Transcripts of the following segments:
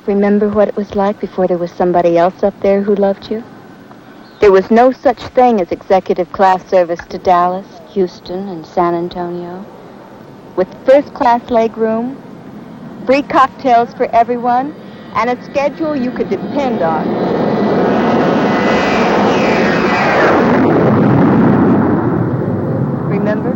Remember what it was like before there was somebody else up there who loved you? There was no such thing as executive class service to Dallas, Houston, and San Antonio. With first-class legroom, free cocktails for everyone, and a schedule you could depend on. Remember?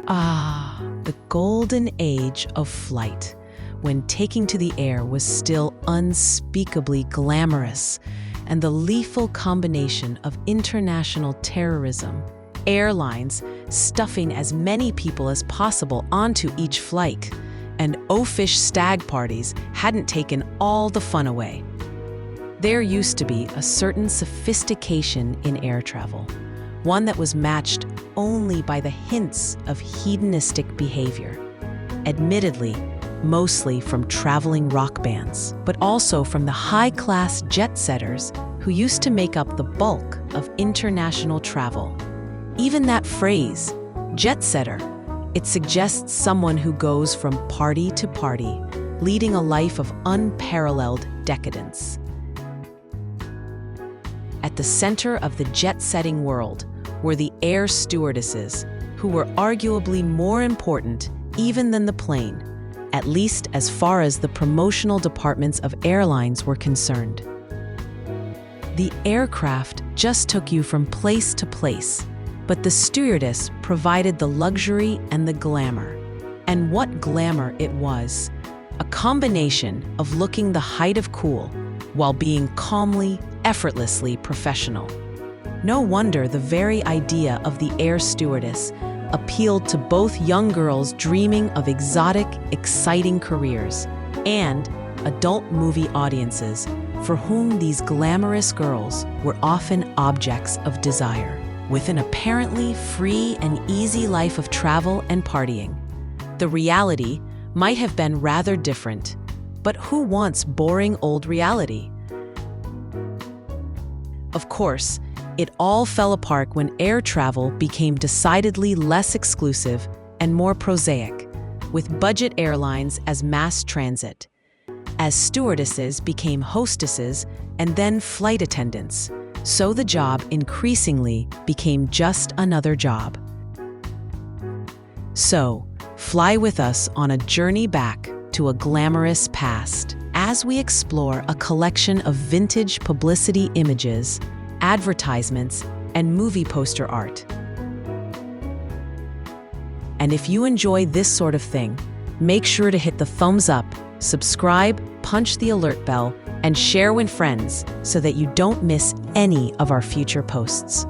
Ah, the golden age of flight, when taking to the air was still unspeakably glamorous, and the lethal combination of international terrorism, airlines stuffing as many people as possible onto each flight, and oafish stag parties hadn't taken all the fun away. There used to be a certain sophistication in air travel, one that was matched only by the hints of hedonistic behavior. Admittedly, mostly from traveling rock bands, but also from the high-class jet-setters who used to make up the bulk of international travel. Even that phrase, jet-setter, it suggests someone who goes from party to party, leading a life of unparalleled decadence. At the center of the jet-setting world were the air stewardesses, who were arguably more important even than the plane, at least as far as the promotional departments of airlines were concerned. The aircraft just took you from place to place, but the stewardess provided the luxury and the glamour. And what glamour it was! A combination of looking the height of cool while being calmly, effortlessly professional. No wonder the very idea of the air stewardess appealed to both young girls dreaming of exotic, exciting careers and adult movie audiences for whom these glamorous girls were often objects of desire. With an apparently free and easy life of travel and partying, the reality might have been rather different. But who wants boring old reality? Of course, it all fell apart when air travel became decidedly less exclusive and more prosaic, with budget airlines as mass transit, as stewardesses became hostesses and then flight attendants, so the job increasingly became just another job. So, fly with us on a journey back to a glamorous past as we explore a collection of vintage publicity images, advertisements, and movie poster art. And if you enjoy this sort of thing, make sure to hit the thumbs up, subscribe, punch the alert bell, and share with friends so that you don't miss any of our future posts.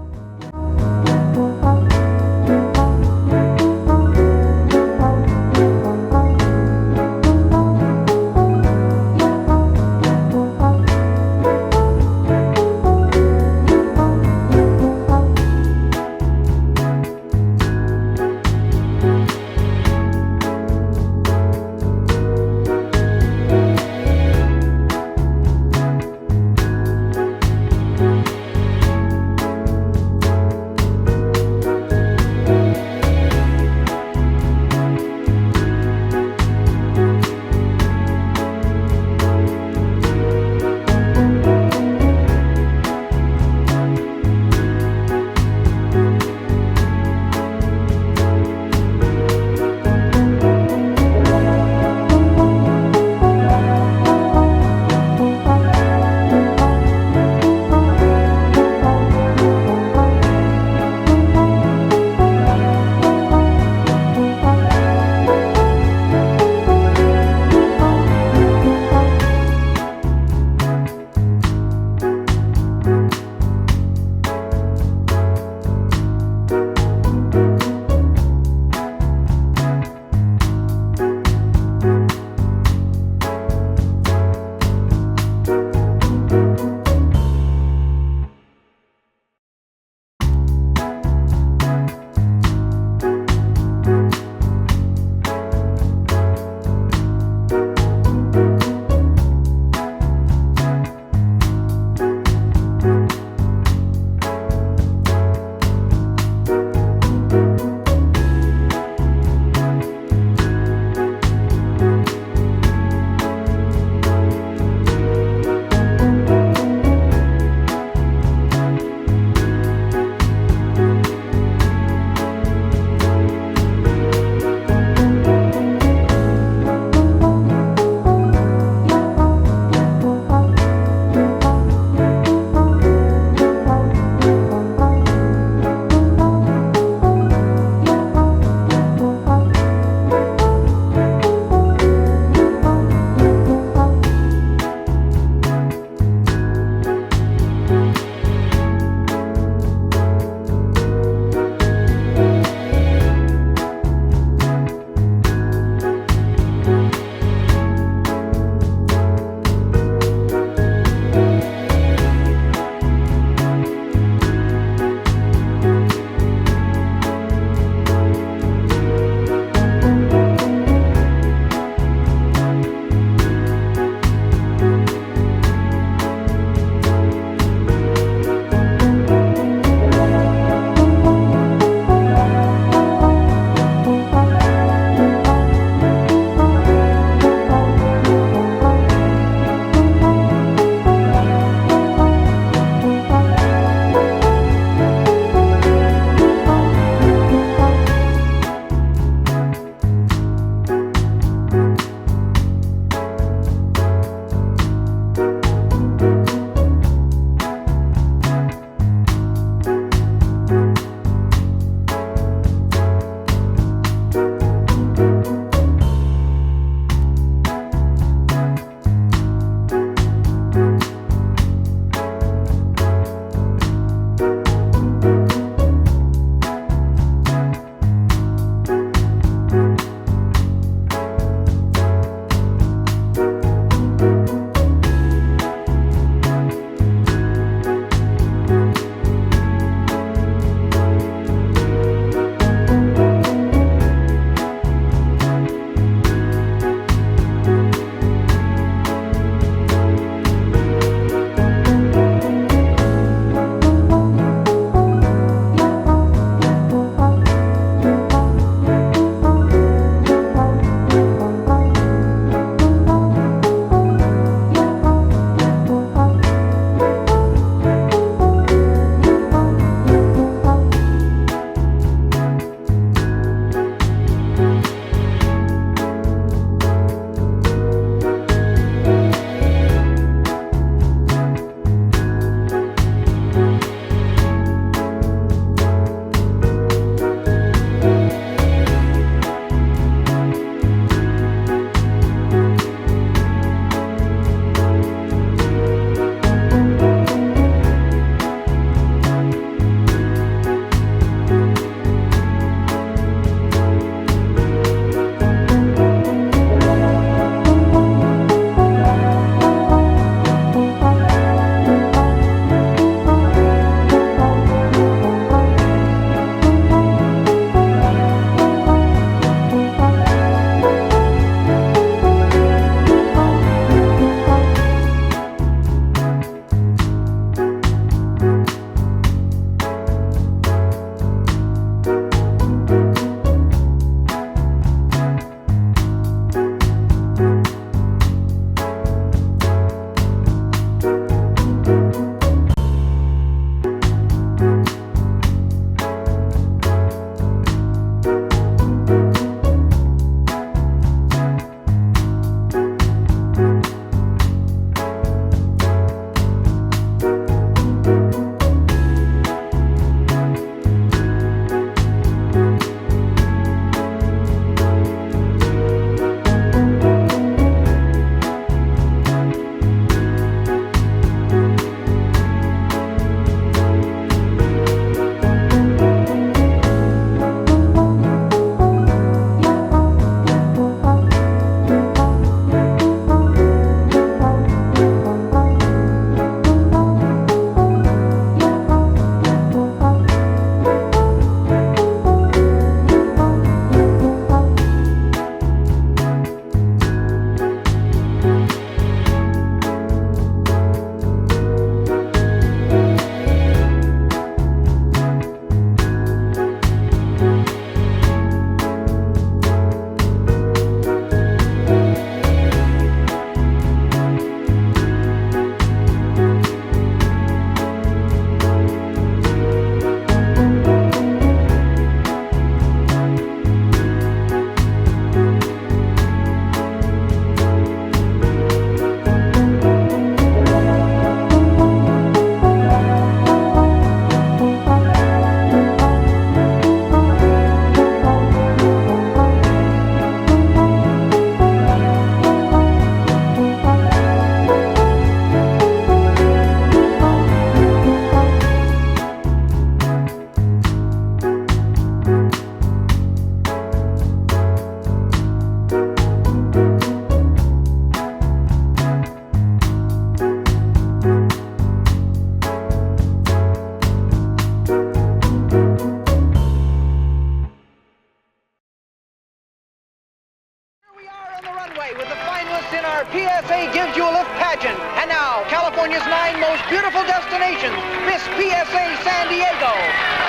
beautiful destinations. Miss PSA San Diego.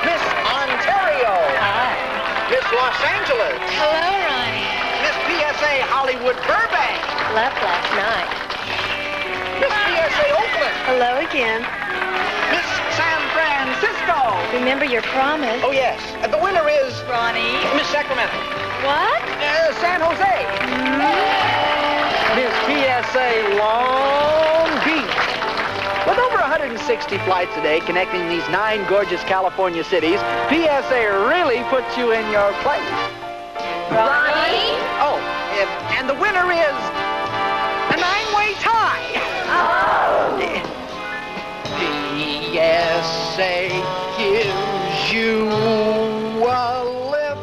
Miss Ontario. Hi. Miss Los Angeles. Hello, Ronnie. Miss PSA Hollywood Burbank. Left last night. Miss PSA Oakland. Hello again. Miss San Francisco. Remember your promise. Oh, yes. The winner is Ronnie. Miss Sacramento. What? San Jose. Miss PSA Long Beach. With over 160 flights a day connecting these 9 gorgeous California cities, PSA really puts you in your place. Ronnie? Oh, and the winner is a 9-way tie. PSA gives you a lift.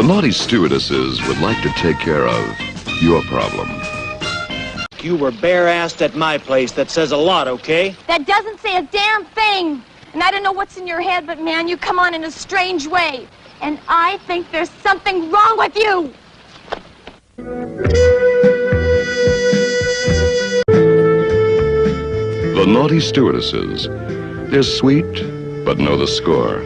naughty stewardesses would like to take care of your problem. You were bare-assed at my place. That says a lot, okay? That doesn't say a damn thing. And I don't know what's in your head, but man, you come on in a strange way. And I think there's something wrong with you. The naughty stewardesses. They're sweet, but know the score.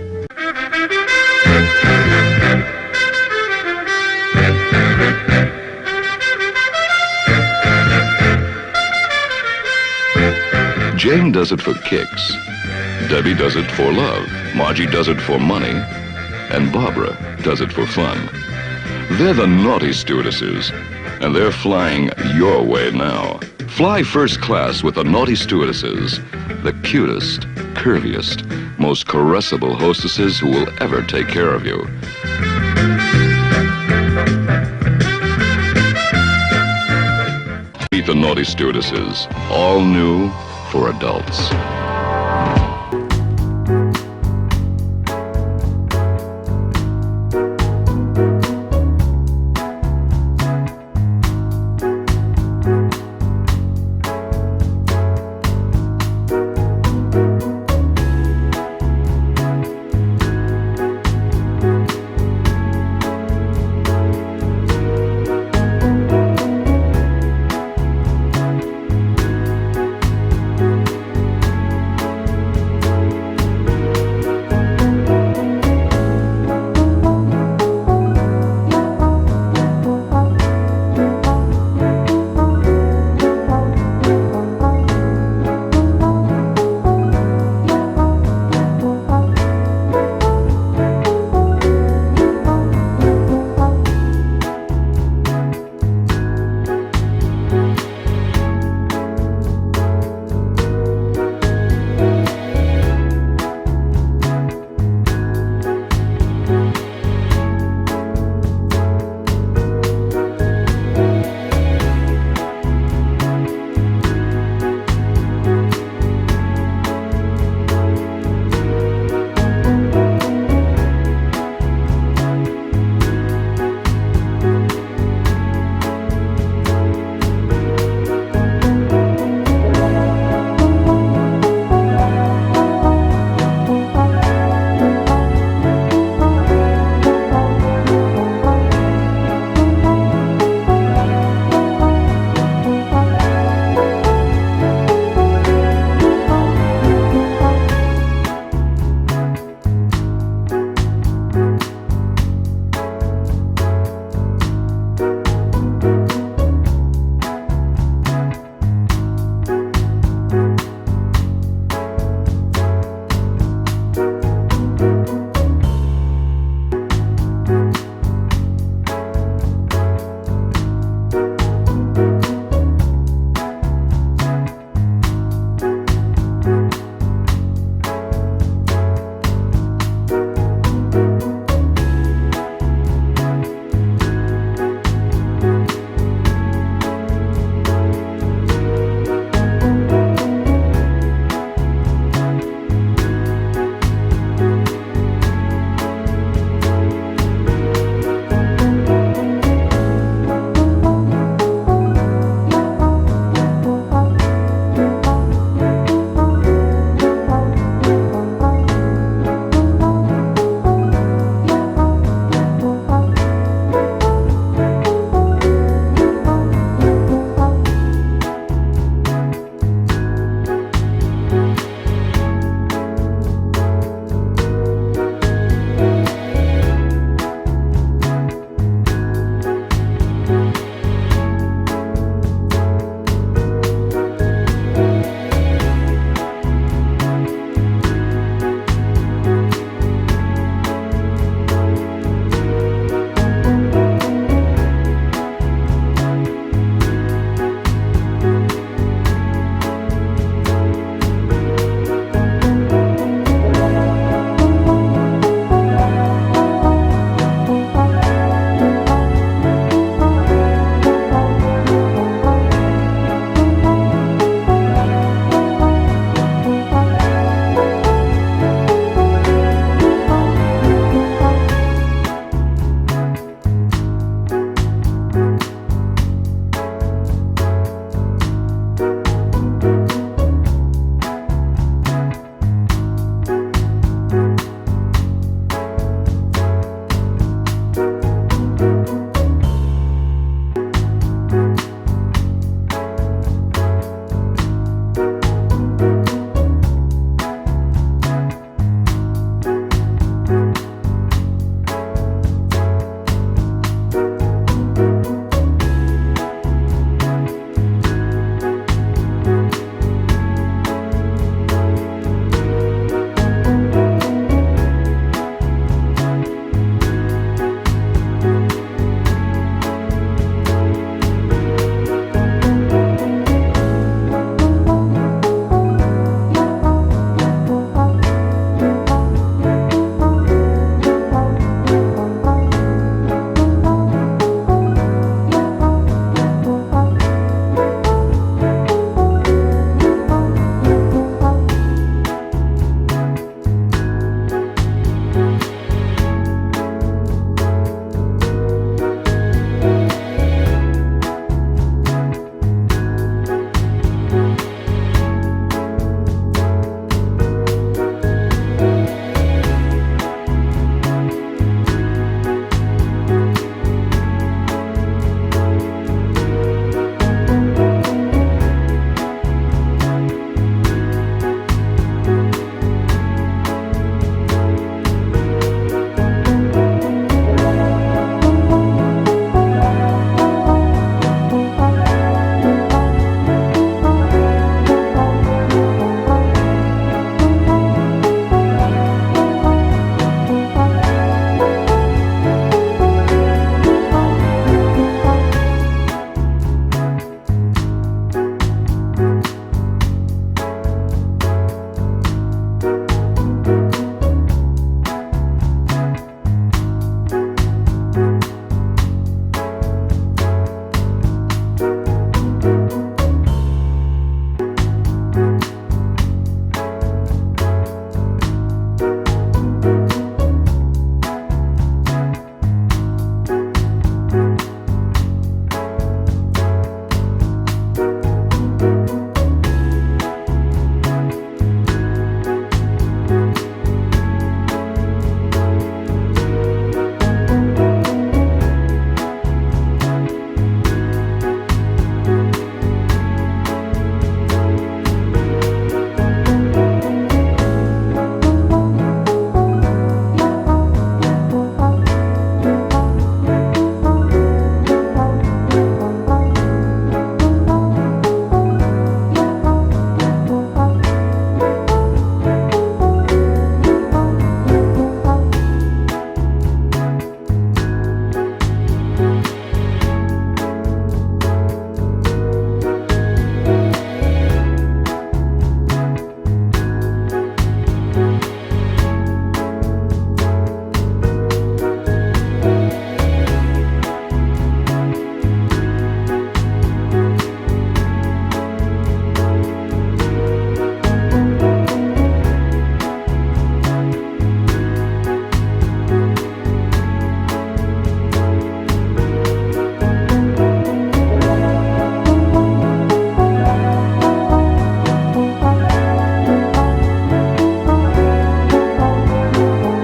Jane does it for kicks. Debbie does it for love. Margie does it for money. And Barbara does it for fun. They're the naughty stewardesses, and they're flying your way now. Fly first class with the naughty stewardesses, the cutest, curviest, most caressable hostesses who will ever take care of you. Meet the naughty stewardesses, all new for adults.